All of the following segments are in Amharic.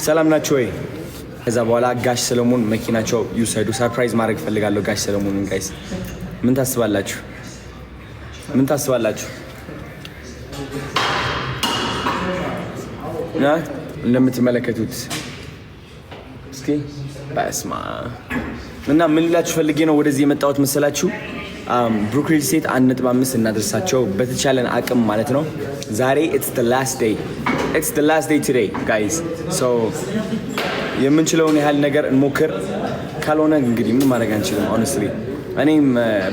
ሰላም ናችሁ ወይ? ከዛ በኋላ ጋሽ ሰለሞን መኪናቸው ይውሰዱ። ሰርፕራይዝ ማድረግ ፈልጋለሁ ጋሽ ሰለሞንን። ጋይስ ምን ታስባላችሁ? ምን ታስባላችሁ? እንደምትመለከቱት እስኪ በስማ እና ምን ልላችሁ ፈልጌ ነው ወደዚህ የመጣሁት መሰላችሁ? ብሩክ ሪል ስቴት 1.5 እናደርሳቸው በተቻለን አቅም ማለት ነው። ዛሬ it's the last day today guys, so የምንችለውን ያህል ነገር እንሞክር። ካልሆነ እንግዲህ ምን ማድረግ አንችልም። honestly እኔም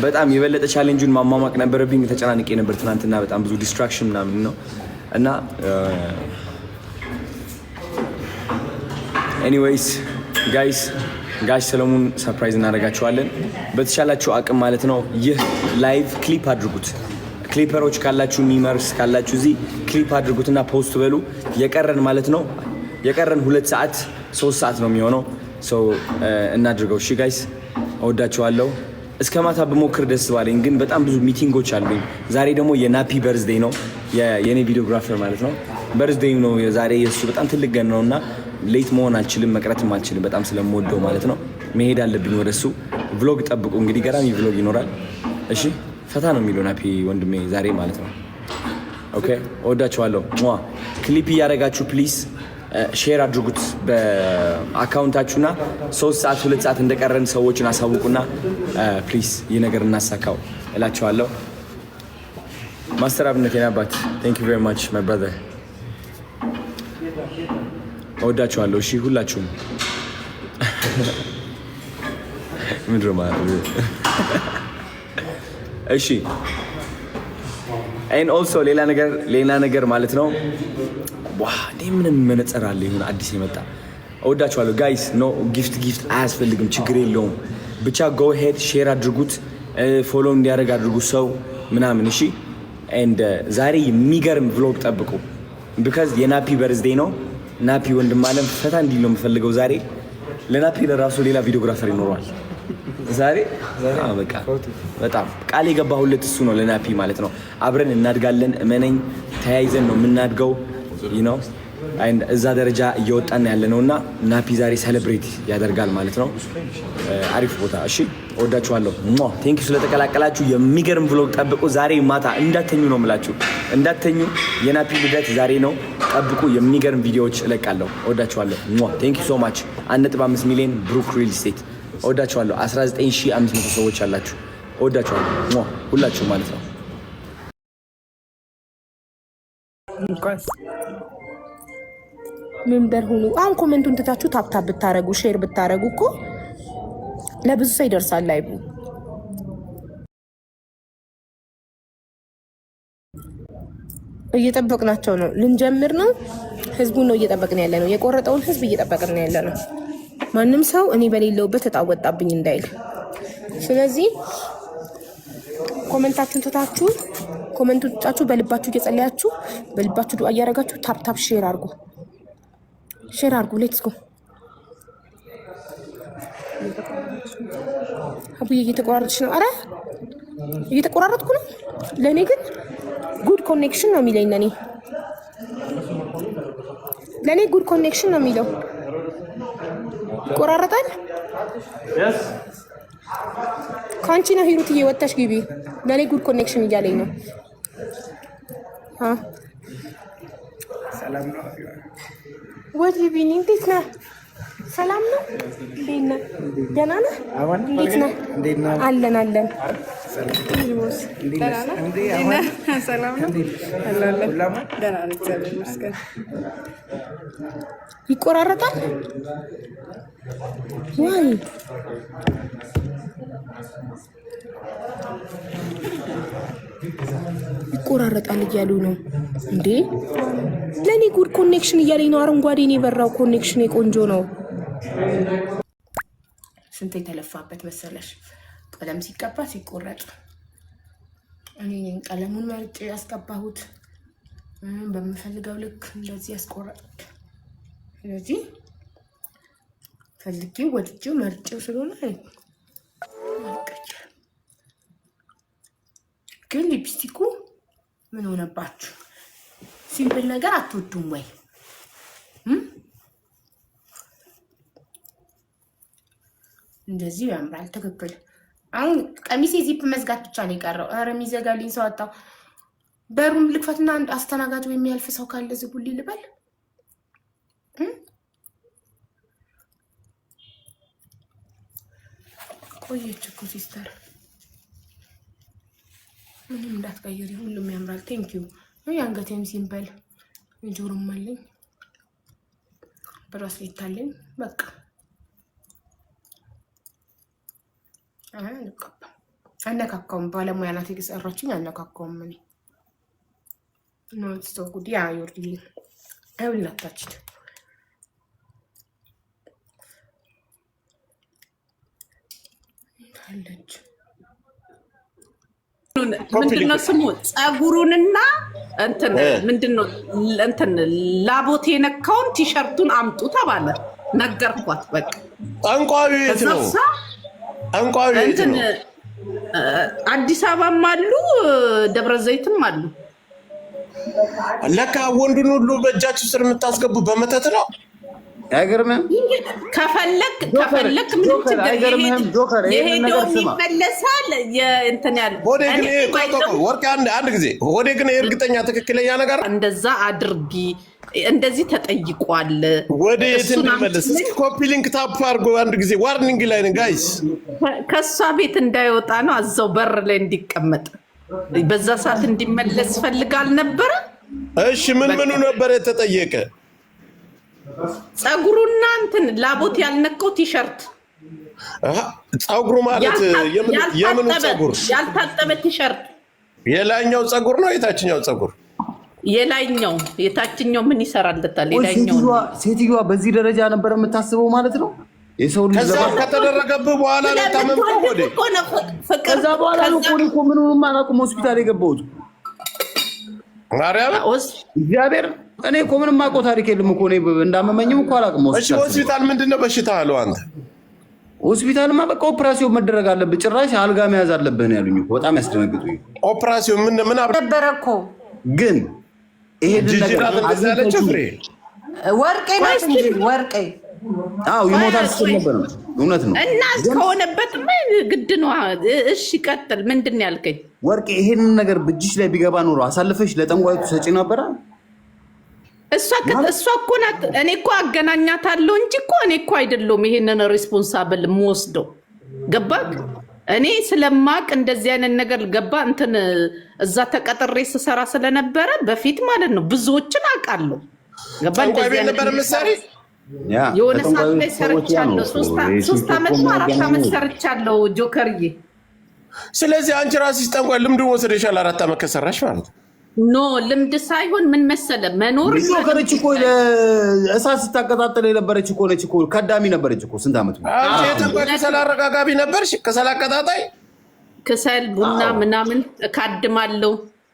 በጣም የበለጠ ቻሌንጁን ማማማቅ ነበረብኝ። ተጨናንቄ ነበር ትናንትና፣ በጣም ብዙ ዲስትራክሽን ምናምን ነው እና ኤኒዌይስ ጋይስ ጋሽ ሰለሞን ሰርፕራይዝ እናደርጋችኋለን በተቻላችሁ አቅም ማለት ነው። ይህ ላይቭ ክሊፕ አድርጉት። ክሊፐሮች ካላችሁ ሚመርስ ካላችሁ እዚህ ክሊፕ አድርጉትና ፖስት በሉ። የቀረን ማለት ነው የቀረን 2 ሰዓት 3 ሰዓት ነው የሚሆነው። ሰው እናድርገው። እሺ ጋይስ እወዳችኋለሁ። እስከ ማታ በሞክር ደስ ባለኝ፣ ግን በጣም ብዙ ሚቲንጎች አሉኝ። ዛሬ ደግሞ የናፒ በርዝዴይ ነው፣ የኔ ቪዲዮግራፈር ማለት ነው። በርዝዴይ ነው ዛሬ የሱ በጣም ትልቅ ቀን ነውና ሌት መሆን አልችልም፣ መቅረትም አልችልም። በጣም ስለምወደው ማለት ነው መሄድ አለብኝ ወደሱ። ቭሎግ ጠብቁ እንግዲህ፣ ገራሚ ቭሎግ ይኖራል። እሺ ፈታ ነው የሚለው ናፒ ወንድሜ ዛሬ ማለት ነው። ኦኬ እወዳችኋለሁ። ክሊፕ እያደረጋችሁ ፕሊዝ ሼር አድርጉት በአካውንታችሁና 3 ሰዓት 2 ሰዓት እንደቀረን ሰዎችን አሳውቁና ፕሊዝ ይህ ነገር እናሳካው እላችኋለሁ። ማስተር አብነት የኔ አባት ቴንክ ዩ ቬሪ ማች ማይ ብራዘር፣ እወዳችኋለሁ። እሺ ሁላችሁም ምንድነው ማለት እሺ። ኤንድ ኦልሶ ሌላ ነገር ማለት ነው። ምንም መነጽር አለ ይሁን አዲስ የመጣ። እወዳችኋለሁ ጋይስ። ኖ ጊፍት አያስፈልግም፣ ችግር የለውም። ብቻ ጎ ሄድ ሼር አድርጉት፣ ፎሎ እንዲያደርግ አድርጉት ሰው ምናምን። እሺ ኤንድ ዛሬ የሚገርም ቭሎግ ጠብቁ፣ ቢካዝ የናፒ በርዝዴይ ነው። ናፒ ወንድም አለም ፈታ እንዲል ነው የምፈልገው ዛሬ። ለናፒ ለራሱ ሌላ ቪዲዮግራፈር ይኖረዋል ዛሬ። በቃ በጣም ቃል የገባሁለት እሱ ነው ለናፒ ማለት ነው። አብረን እናድጋለን፣ እመነኝ፣ ተያይዘን ነው የምናድገው ነው። እዛ ደረጃ እየወጣን ያለ ነው እና ናፒ ዛሬ ሴሌብሬት ያደርጋል ማለት ነው። አሪፍ ቦታ። እሺ እወዳችኋለሁ። ቴንኪ ስለተቀላቀላችሁ። የሚገርም ቭሎግ ጠብቁ ዛሬ ማታ። እንዳተኙ ነው የምላችሁ፣ እንዳተኙ። የናፒ ልደት ዛሬ ነው፣ ጠብቁ። የሚገርም ቪዲዮዎች እለቃለሁ። እወዳችኋለሁ። ቴንኪ ሶ ማች። 1.5 ሚሊዮን ብሩክ ሪል ስቴት። እወዳችኋለሁ። 19500 ሰዎች አላችሁ። እወዳችኋለሁ ሁላችሁ ማለት ነው። ሜምበር ሁኑ። አሁን ኮሜንቱን ትታችሁ ታፕታፕ ብታረጉ ሼር ብታረጉ እኮ ለብዙ ሰው ይደርሳል። ላይቡ እየጠበቅናቸው ነው። ልንጀምር ነው። ህዝቡን ነው እየጠበቅን ያለ ነው። የቆረጠውን ህዝብ እየጠበቅን ያለ ነው። ማንም ሰው እኔ በሌለውበት ተጣወጣብኝ እንዳይል። ስለዚህ ኮሜንታችሁን ትታችሁ ኮሜንቱን ትታችሁ በልባችሁ እየጸለያችሁ በልባችሁ ዱአ እያደረጋችሁ ታፕታፕ ሼር አድርጉ። ሌትስ ጎ። አቡዬ እየተቆራረጥሽ ነው። አረ እየተቆራረጥኩ ነው። ለእኔ ግን ጉድ ኮኔክሽን ነው የሚለኝ። ለእኔ ጉድ ኮኔክሽን ነው የሚለው። ይቆራረጣል። ከአንቺ ነው ሂሩትዬ፣ ወጥተሽ ግቢ። ለእኔ ጉድ ኮኔክሽን እያለኝ ነው። ሰላም ነው ወዲ ቢኒ፣ እንዴት ነህ? ሰላም ነው? እንዴት ነህ? ደህና ነህ? እንዴት ነህ? አለን ይቆራረጣል። ዋይ ይቆራረጣል እያሉ ነው እንዴ? ለኔ ጉድ ኮኔክሽን እያለኝ ነው። አረንጓዴ ነው የበራው ኮኔክሽን፣ የቆንጆ ነው። ስንት የተለፋበት መሰለሽ ቀለም ሲቀባ ሲቆረጥ። እኔ ቀለሙን መርጬ ያስቀባሁት በምፈልገው ልክ እንደዚህ ያስቆረጥ። ስለዚህ ፈልጌው ወድጄው መርጬው ስለሆነ ግን ሊፕስቲኩ ምን ሆነባችሁ? ሲምፕል ነገር አትወዱም ወይ? እንደዚህ ያምራል። ትክክል። አሁን ቀሚሴ ዚፕ መዝጋት ብቻ ነው የቀረው። ኧረ የሚዘጋልኝ ሰው አጣሁ። በሩን ልክፈትና አንድ አስተናጋጅ ወይ የሚያልፍ ሰው ካለ ዝጉልኝ ልበል። ቆየች እኮ ሲስተር፣ ምንም እንዳትቀይሪ፣ ሁሉም ያምራል። ቴንኪዩ። የአንገቴም ሲምበል ጆሮም አለኝ፣ ብራስሌት አለኝ። በቃ አነካካውም። ባለሙያ ናት የሰራችኝ። አነካካውም እኔ ኖት ሰው ጉዲ አዩርዲ አይውላታችን ታለች። ምንድነው ስሙ? ጸጉሩንና እንትን ምንድነው እንትን ላቦት የነካውን ቲሸርቱን አምጡ ተባለ። ነገርኳት። በቃ ጠንቋዩ የት ነው? ጠንቋዩ የት ነው? አዲስ አበባም አሉ፣ ደብረ ዘይትም አሉ። ለካ ወንዱን ሁሉ በእጃችሁ ስር የምታስገቡ በመተት ነው። አይገርምህም? ከፈለክ ምን ችግር የሄደው ይመለሳል። እንትን ያለ ሆዴ ግን ወርቅ አንድ ጊዜ ሆዴ ግን እርግጠኛ ትክክለኛ ነገር እንደዛ አድርጊ እንደዚህ ተጠይቋል። ወደ የት እንመለስ? እስኪ ኮፒ ሊንክ ታፕ አድርጎ አንድ ጊዜ ዋርኒንግ ላይ ነን ጋይስ። ከሷ ቤት እንዳይወጣ ነው፣ አዛው በር ላይ እንዲቀመጥ። በዛ ሰዓት እንዲመለስ ፈልጋል ነበረ። እሺ ምኑ ነበር የተጠየቀ? ጸጉሩና እንትን ላቦት ያልነካው ቲሸርት። ጸጉሩ ማለት የምኑ ጸጉር? ያልታጠበ ቲሸርት። የላይኛው ጸጉር ነው የታችኛው ጸጉር? የላይኛው። የታችኛው ምን ይሰራልታል? የላይኛው። ሴትዮዋ በዚህ ደረጃ ነበር የምታስበው ማለት ነው። የሰው ልጅ ከዛ ከተደረገብህ በኋላ ለታመምከው ወደ ከዛ በኋላ ነው እኮ ምንም አላውቅም ሆስፒታል የገባሁት። ማርያም እግዚአብሔር እኔ እኮ ምንም አውቀው ታሪክ የለም እኮ እኔ እንዳመመኝም እኮ አላውቅም። እሺ ሆስፒታል ምንድነው በሽታ አለው አንተ? ሆስፒታልማ በቃ ኦፕራሲዮን መደረግ አለብህ፣ ጭራሽ አልጋ መያዝ አለብህ ነው ያሉኝ እኮ። በጣም ያስደነግጡኝ። ኦፕራሲዮን ምን ነበረ እኮ ግን ይሄ ነገር ወርቄ ናት እንጂ ወርቄ። አዎ ይሞታል ስትል ነበር። እውነት ነው። እና ከሆነበትማ ግድ ነው። እሺ ቀጥል። ምንድን ነው ያልከኝ? ወርቄ ይሄንን ነገር በእጅሽ ላይ ቢገባ ኖሮ አሳልፈሽ ለጠንቋይቱ ሰጪ ነበረ? እሷ እኮ ናት። እኔ እኮ አገናኛታለሁ እንጂ እኮ እኔ እኮ አይደለሁም ይሄንን ሪስፖንሳብል የምወስደው። ገባክ? እኔ ስለማቅ እንደዚህ አይነት ነገር ገባ እንትን እዛ ተቀጥሬ ስሰራ ስለነበረ በፊት ማለት ነው ብዙዎችን አውቃለሁ። ገባ? እንደዚህ ነበር ምሳሌ የሆነ ሰዓት ላይ ሰርቻለሁ። 3 ዓመት 4 ዓመት ሰርቻለሁ ጆከርዬ። ስለዚህ አንቺ ራስሽ ጠንቋይ ልምዱን ወሰደሻል 4 ዓመት ከሰራሽ ማለት ነው። ኖ ልምድ ሳይሆን ምን መሰለ መኖር ጆከርች እኮ እሳት ስታቀጣጥል የነበረች እኮ ነች እኮ ከዳሚ ነበረች እኮ ስንት ዓመት ነው። አንቺ የጠንቋይ ከሰል አረጋጋቢ ነበርሽ? ከሰል አቀጣጣይ ከሰል ቡና ምናምን ካድማለሁ፣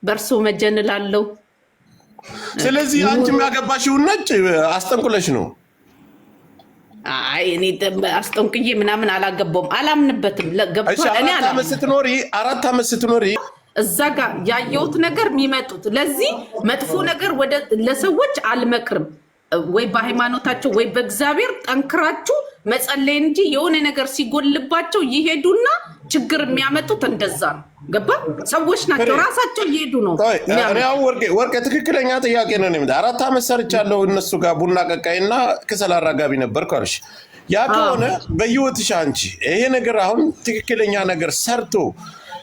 በርሶ መጀንላለሁ። ስለዚህ አንቺ የሚያገባሽውን ነጭ አስጠንቁለሽ ነው። አይ እኔ አስጠንቅዬ ምናምን አላገባውም፣ አላምንበትም። ገብቷል። እኔ 4 ዓመት ስትኖሪ እዛ ጋር ያየሁት ነገር የሚመጡት ለዚህ መጥፎ ነገር ለሰዎች አልመክርም። ወይ በሃይማኖታቸው ወይ በእግዚአብሔር ጠንክራችሁ መጸለይ እንጂ የሆነ ነገር ሲጎልባቸው ይሄዱና ችግር የሚያመጡት እንደዛ ነው። ገባ? ሰዎች ናቸው ራሳቸው እየሄዱ ነው። ወርቄ ትክክለኛ ጥያቄ ነው። 4 ዓመት ሰርቻለሁ እነሱ ጋር ቡና ቀቃይና ከሰል አራጋቢ ነበርኩ አልሽ። ያ ከሆነ በህይወትሽ አንቺ ይሄ ነገር አሁን ትክክለኛ ነገር ሰርቶ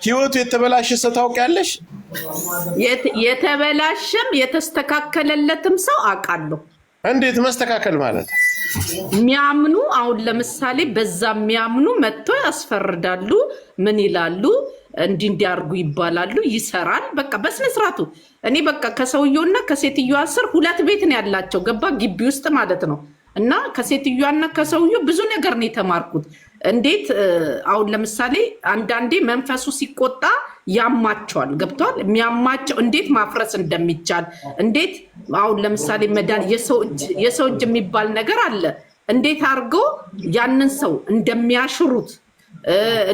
ህይወቱ የተበላሸ ሰው ታውቂያለሽ? የተበላሸም የተስተካከለለትም ሰው አውቃለሁ። እንዴት መስተካከል ማለት? የሚያምኑ አሁን ለምሳሌ በዛ የሚያምኑ መጥቶ ያስፈርዳሉ። ምን ይላሉ? እንዲያርጉ ይባላሉ። ይሰራል። በቃ በስነ ስርዓቱ። እኔ በቃ ከሰውየውና ከሴትዮዋ ስር 2 ቤት ነው ያላቸው። ገባ? ግቢ ውስጥ ማለት ነው። እና ከሴትዮዋና ከሰውየው ብዙ ነገር ነው የተማርኩት። እንዴት አሁን ለምሳሌ አንዳንዴ መንፈሱ ሲቆጣ ያማቸዋል። ገብቷል? የሚያማቸው እንዴት ማፍረስ እንደሚቻል እንዴት አሁን ለምሳሌ መዳን የሰው እጅ የሚባል ነገር አለ። እንዴት አድርገው ያንን ሰው እንደሚያሽሩት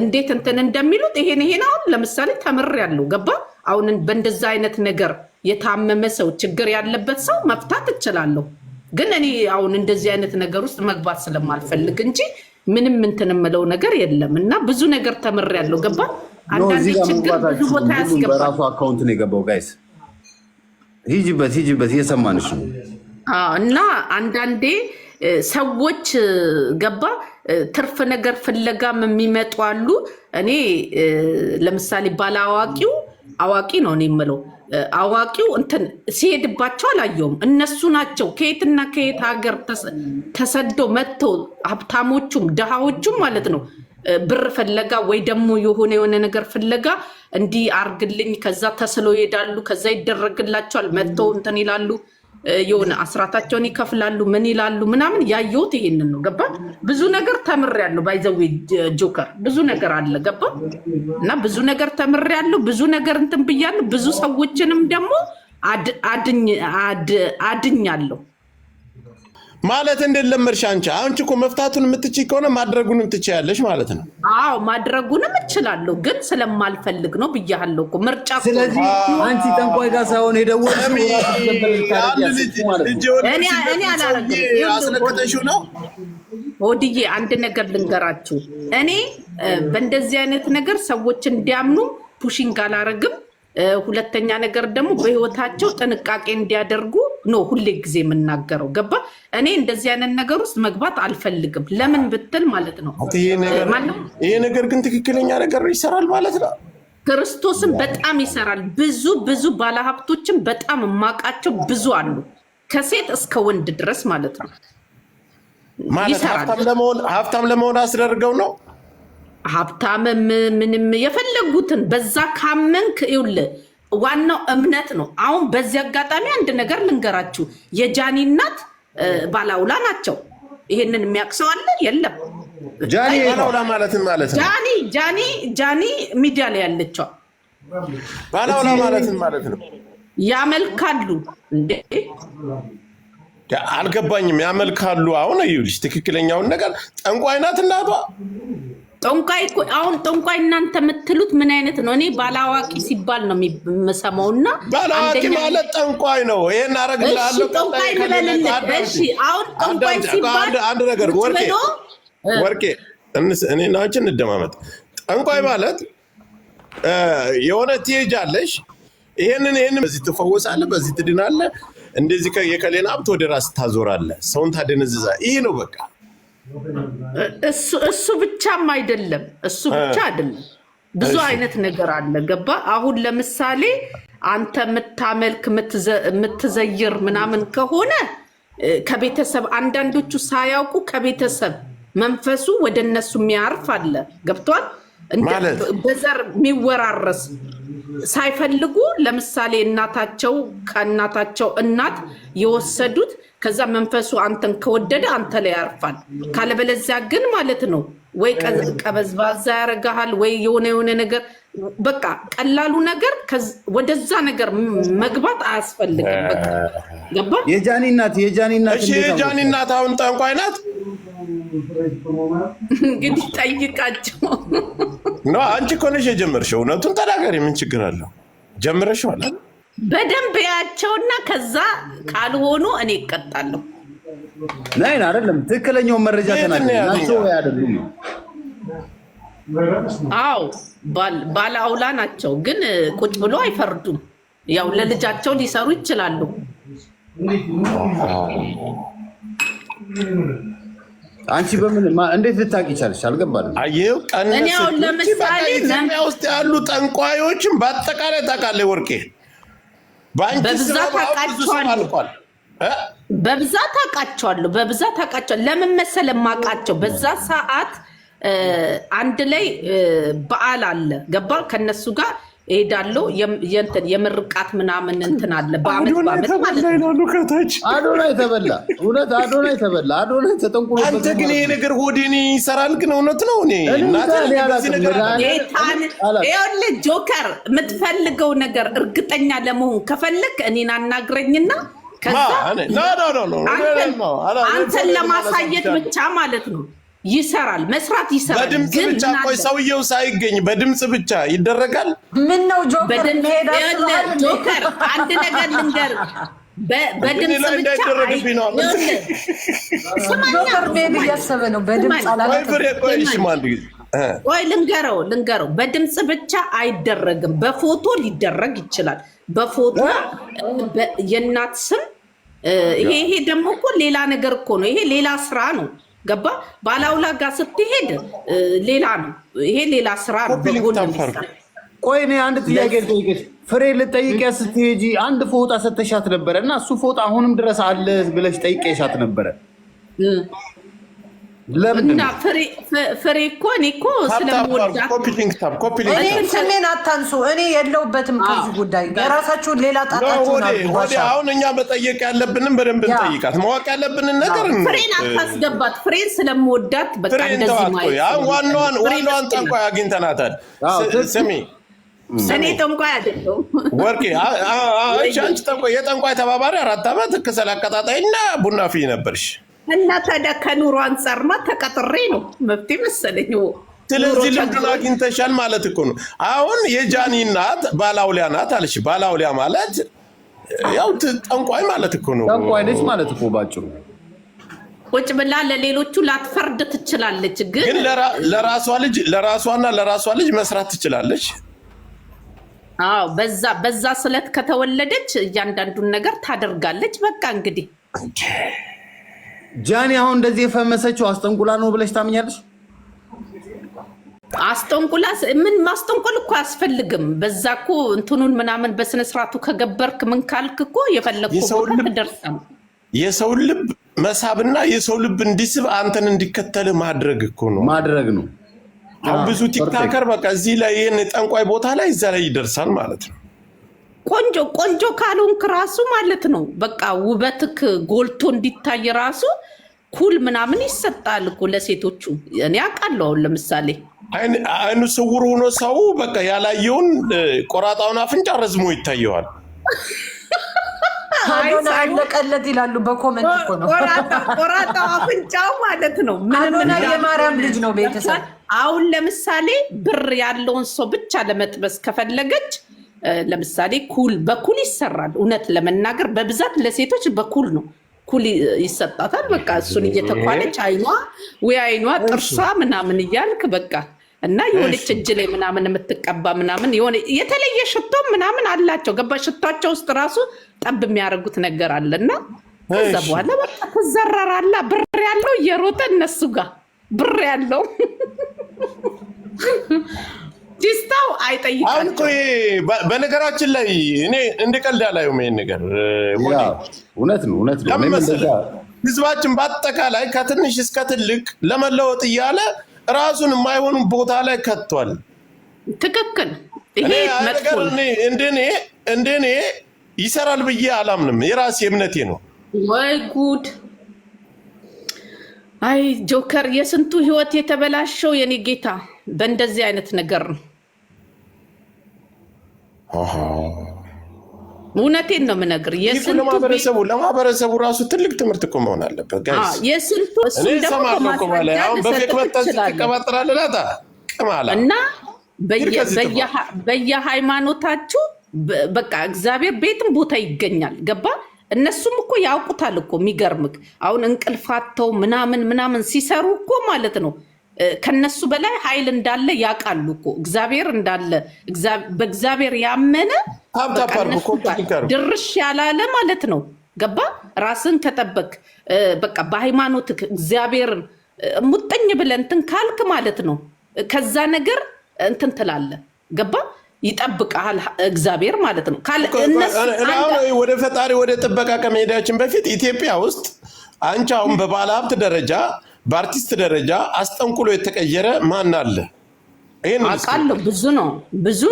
እንዴት እንትን እንደሚሉት ይሄን አሁን ለምሳሌ ተምሬያለሁ። ገባ? አሁን በእንደዛ አይነት ነገር የታመመ ሰው ችግር ያለበት ሰው መፍታት እችላለሁ። ግን እኔ አሁን እንደዚህ አይነት ነገር ውስጥ መግባት ስለማልፈልግ እንጂ ምንም እንትን የምለው ነገር የለም እና ብዙ ነገር ተምሬያለሁ። ገባ አንዳንዴ ችግር ብዙ ቦታ ያስገባል። በራሱ አካውንት ነው የገባው። ጋይስ ሂጂበት እየሰማንሽ ነው። እና አንዳንዴ ሰዎች ገባ ትርፍ ነገር ፍለጋም የሚመጡ አሉ። እኔ ለምሳሌ ባላዋቂው አዋቂ ነው እኔ የምለው አዋቂው እንትን ሲሄድባቸው አላየውም። እነሱ ናቸው ከየትና ከየት ሀገር ተሰደው መጥተው ሀብታሞቹም ድሃዎቹም ማለት ነው ብር ፍለጋ ወይ ደግሞ የሆነ ነገር ፍለጋ እንዲህ አርግልኝ ከዛ ተስለው ይሄዳሉ። ከዛ ይደረግላቸዋል። መጥተው እንትን ይላሉ፣ የሆነ አስራታቸውን ይከፍላሉ፣ ምን ይላሉ ምናምን። ያየሁት ይሄንን ነው። ገባ ብዙ ነገር ተምሬያለሁ። ባይዘዌ ጆከር ብዙ ነገር አለ ገባ እና ብዙ ነገር ተምሬያለሁ። ብዙ ነገር እንትን ብያለሁ። ብዙ ሰዎችንም ደግሞ አድኛለሁ። ማለት እንደለመድሽ አንቺ እኮ መፍታቱን የምትችይ ከሆነ ማድረጉንም ትችያለሽ ማለት ነው። አዎ ማድረጉንም እችላለሁ፣ ግን ስለማልፈልግ ነው ብያለሁ እኮ ምርጫ። ስለዚህ አንቺ ጠንቋይ ጋር ሳይሆን የደወልሽው እኔ አላረግም። አስለቅቀሽው ነው። ሆድዬ አንድ ነገር ልንገራችሁ። እኔ በእንደዚህ አይነት ነገር ሰዎች እንዲያምኑ ፑሽንግ አላረግም። ሁለተኛ ነገር ደግሞ በህይወታቸው ጥንቃቄ እንዲያደርጉ ነው ሁሌ ጊዜ የምናገረው። ገባ እኔ እንደዚህ አይነት ነገር ውስጥ መግባት አልፈልግም። ለምን ብትል ማለት ነው ይሄ ነገር ግን ትክክለኛ ነገር ይሰራል ማለት ነው። ክርስቶስን በጣም ይሰራል። ብዙ ባለሀብቶችን በጣም የማውቃቸው ብዙ አሉ፣ ከሴት እስከ ወንድ ድረስ ማለት ነው። ማለት ሀብታም ለመሆን አስደርገው ነው። ሀብታም ምንም የፈለጉትን በዛ ካመንክ ይኸውልህ፣ ዋናው እምነት ነው። አሁን በዚህ አጋጣሚ አንድ ነገር ልንገራችሁ። የጃኒ እናት ባላውላ ናቸው። ይሄንን የሚያቅሰው አለ የለም? ባላውላ ማለት ነው። ጃኒ ሚዲያ ላይ ያለችው ባላውላ ማለት ነው። ያመልካሉ እንዴ? አልገባኝም። ያመልካሉ። አሁን ይኸውልሽ ትክክለኛውን ነገር ጠንቋይ ናት እናቷ። ጠንቋይ አሁን ጠንቋይ እናንተ የምትሉት ምን አይነት ነው? እኔ ባላዋቂ ሲባል ነው የምሰማውና ባላዋቂ ማለት ጠንቋይ ነው። ይሄን አረግልሃለሁ። ጠንቋይ እሺ አሁን ጠንቋይ ሲባል አንድ ነገር ወርቄ እኔና አንቺ እንደማመጥ። ጠንቋይ ማለት የሆነ ትሄጃለሽ፣ ይሄንን በዚህ ትፈወሳለህ፣ በዚህ ትድናለህ፣ እንደዚህ የከሌና ሀብት ወደ ራስ ታዞራለህ፣ ሰውን ታደነዝዛለህ። ይሄ ነው በቃ። እሱ ብቻም አይደለም፣ እሱ ብቻ አይደለም። ብዙ አይነት ነገር አለ። ገባ አሁን ለምሳሌ አንተ የምታመልክ የምትዘይር ምናምን ከሆነ ከቤተሰብ አንዳንዶቹ ሳያውቁ ከቤተሰብ መንፈሱ ወደ እነሱ የሚያርፍ አለ። ገብቷል? በዘር የሚወራረስ ሳይፈልጉ ለምሳሌ እናታቸው ከእናታቸው እናት የወሰዱት ከዛ መንፈሱ አንተን ከወደደ አንተ ላይ ያርፋል። ካለበለዚያ ግን ማለት ነው ወይ ቀበዝባዛ ያረጋሃል ወይ የሆነ ነገር በቃ ቀላሉ ነገር ወደዛ ነገር መግባት አያስፈልግም። በቃ ገባ? የጃኒ እናት አሁን ጠንቋይ ናት። እንግዲህ ጠይቃቸው ነው። አንቺ እኮ ነሽ የጀመርሽው። እውነቱን ተናገሪ፣ ምን ችግር አለው? ጀምረሽዋል። በደንብ ያቸውና ከዛ ካልሆኑ እኔ እቀጣለሁ። ናይን አይደለም ትክክለኛው መረጃ ተናገሩ አይደለም? አዎ ባላውላ ናቸው፣ ግን ቁጭ ብሎ አይፈርዱም። ያው ለልጃቸው ሊሰሩ ይችላሉ። አንቺ እንዴት ልታውቂ ቻልሽ? አልገባንም። አየው ለምሳሌ ኢትዮጵያ ውስጥ ያሉ ጠንቋዮችን በአጠቃላይ ታውቃለህ ወርቄ? በብዛት አውቃቸዋለሁ። ለምን መሰለህ የማውቃቸው? በዛ ሰዓት አንድ ላይ በዓል አለ። ገባ? ከነሱ ጋር እሄዳለሁ። የምርቃት ምናምን እንትን አለ በአመት ማለት ነው። አዶናይ ተበላ። እውነት አዶናይ ተበላ። አዶናይ ተጠንቁሎ። አንተ ግን ይሄ ነገር ሆዴን ይሰራል። ግን እውነት ነው። ይኸውልህ ጆከር፣ የምትፈልገው ነገር እርግጠኛ ለመሆን ከፈለግ እኔን አናግረኝና ከዛ አንተን ለማሳየት ብቻ ማለት ነው ይሰራል። መስራት ይሰራል። በድምጽ ብቻ ቆይ፣ ሰውየው ሳይገኝ በድምጽ ብቻ ይደረጋል። ምን ነው ጆከር? ጆከር አንድ ነገር ልንገር፣ በድምጽ ብቻ ዶክተር ቤቢ እያሰበ ነው። በድምጽ ወይ ልንገረው በድምጽ ብቻ አይደረግም። በፎቶ ሊደረግ ይችላል። በፎቶ የእናት ስም ይሄ ደግሞ እኮ ሌላ ነገር እኮ ነው። ይሄ ሌላ ስራ ነው። ገባ? ባላውላ ጋር ስትሄድ ሌላ ነው። ይሄ ሌላ ስራ ነው። ቆይ እኔ አንድ ጥያቄ ልጠይቅሽ። ፍሬ ልጠይቂያ ስትሄጂ አንድ ፎጣ ሰተሻት ነበረ እና እሱ ፎጣ አሁንም ድረስ አለ ብለሽ ጠይቄሻት ነበረ። ለምን ፍሬ እኮ እኔ እኮ ስለምወዳት ስሜን አታንሱ። እኔ የለውበትም ከዚህ ጉዳይ። የራሳችሁን ሌላ ጣጣችሁን አሁን እኛ መጠየቅ ያለብንም በደንብ እንጠይቃት። ማወቅ ያለብንን ነገር ፍሬን አታስገባት። ፍሬን ስለምወዳት በቃ እንደዚህ ማለት ዋናዋን ጠንቋይ አግኝተናታል። ስሚ እኔ ጠንቋይ አይደለሁም ወርቄ። አንቺ ጠንቋይ የጠንቋይ ተባባሪ 4 ዓመት ከሰል አቀጣጣይ እና ቡና ፍይ ነበርሽ። እና ታዲያ ከኑሮ አንጻርማ ተቀጥሬ ነው መብቴ መሰለኝ። ስለዚህ ልምዱን አግኝተሻል ማለት እኮ ነው። አሁን የጃኒ እናት ባላውሊያ ናት አለሽ። ባላውሊያ ማለት ያው ጠንቋይ ማለት እኮ ነው። ጠንቋይ ነች ማለት እኮ ባጭሩ። ቁጭ ብላ ለሌሎቹ ላትፈርድ ትችላለች፣ ግን ለራሷና ለራሷ ልጅ መስራት ትችላለች። አዎ በዛ ስለት ከተወለደች እያንዳንዱን ነገር ታደርጋለች። በቃ እንግዲህ ጃኒ አሁን እንደዚህ የፈመሰችው አስጠንቁላ ነው ብለሽ ታምኛለሽ? አስጠንቁላ ምን ማስጠንቆል እኮ አያስፈልግም። በዛ እኮ እንትኑን ምናምን በስነ ስርዓቱ ከገበርክ ምን ካልክ እኮ የፈለግኩ ቦታ ትደርሳለህ። የሰው ልብ መሳብና የሰው ልብ እንዲስብ አንተን እንዲከተል ማድረግ እኮ ነው ነው። አሁን ብዙ ቲክታከር በቃ እዚህ ላይ ይሄን ጠንቋይ ቦታ ላይ እዛ ላይ ይደርሳል ማለት ነው። ቆንጆ ካልሆንክ ራሱ ማለት ነው በቃ ውበትክ ጎልቶ እንዲታይ ራሱ ኩል ምናምን ይሰጣል እኮ ለሴቶቹ። እኔ አውቃለሁ። አሁን ለምሳሌ አይኑ ስውር ሆኖ ሰው በቃ ያላየውን ቆራጣውን አፍንጫ ረዝሞ ይታየዋል። አለቀለት ይላሉ በኮሜንት እኮ ነው። ቆራጣው አፍንጫው ማለት ነው ምንም የማርያም ልጅ ነው ቤተሰብ። አሁን ለምሳሌ ብር ያለውን ሰው ብቻ ለመጥበስ ከፈለገች ለምሳሌ በኩል ይሰራል። እውነት ለመናገር በብዛት ለሴቶች በኩል ነው። ኩል ይሰጣታል። በቃ እሱን እየተኳለች አይኗ ጥርሷ ምናምን እያልክ በቃ እና የሆነች እጅ ላይ ምናምን የምትቀባ ምናምን የሆነ የተለየ ሽቶ ምናምን አላቸው። ገባ? ሽቷቸው ውስጥ ራሱ ጠብ የሚያደርጉት ነገር አለና ከዛ በኋላ በቃ ተዘራራላ። ብር ያለው እየሮጠ እነሱ ጋር ብር ያለው ጂስታው አይጠይቃቸው። አሁን እኮ በነገራችን ላይ እኔ እንደቀልድ አላየሁም ይሄን ነገር። እውነት ነው። ህዝባችን በአጠቃላይ ከትንሽ እስከ ትልቅ ለመለወጥ እያለ ራሱን የማይሆኑ ቦታ ላይ ከቷል። ትክክል። ይሄ ነገር እንደኔ ይሰራል ብዬ አላምንም። የራሴ እምነቴ ነው። ወይ ጉድ! አይ ጆከር፣ የስንቱ ህይወት የተበላሸው የኔ ጌታ በእንደዚህ አይነት ነገር ነው። እውነቴን ነው የምነግርህ። ለማህበረሰቡ ራሱ ትልቅ ትምህርት እኮ መሆን አለበት ጋይስ። የስንቱ እና በየሃይማኖታችሁ በቃ እግዚአብሔር ቤትም ቦታ ይገኛል። ገባ? እነሱም እኮ ያውቁታል እኮ። የሚገርምክ አሁን እንቅልፋተው ምናምን ሲሰሩ እኮ ማለት ነው ከነሱ በላይ ኃይል እንዳለ ያውቃሉ እኮ። እግዚአብሔር እንዳለ በእግዚአብሔር ያመነ ድርሽ ያላለ ማለት ነው። ገባ? ራስን ከጠበቅ በቃ በሃይማኖት እግዚአብሔርን ሙጥኝ ብለህ እንትን ካልክ ማለት ነው ከዛ ነገር እንትን ትላለህ። ገባ? ይጠብቃል እግዚአብሔር ማለት ነው። ወደ ፈጣሪ ወደ ጥበቃ ከመሄዳችን በፊት ኢትዮጵያ ውስጥ አንቺ አሁን በባለ ሀብት ደረጃ በአርቲስት ደረጃ አስጠንቁሎ የተቀየረ ማን አለ? ይሄን አውቃለሁ። ብዙ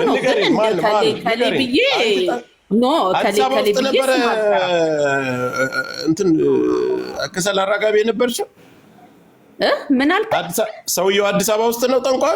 ነው ግን ከሌ ብዬ ከሌ ብዬ እንትን ከሰል አራጋቢ የነበርሽው ምን አልከ? ሰውየው አዲስ አበባ ውስጥ ነው ጠንቋይ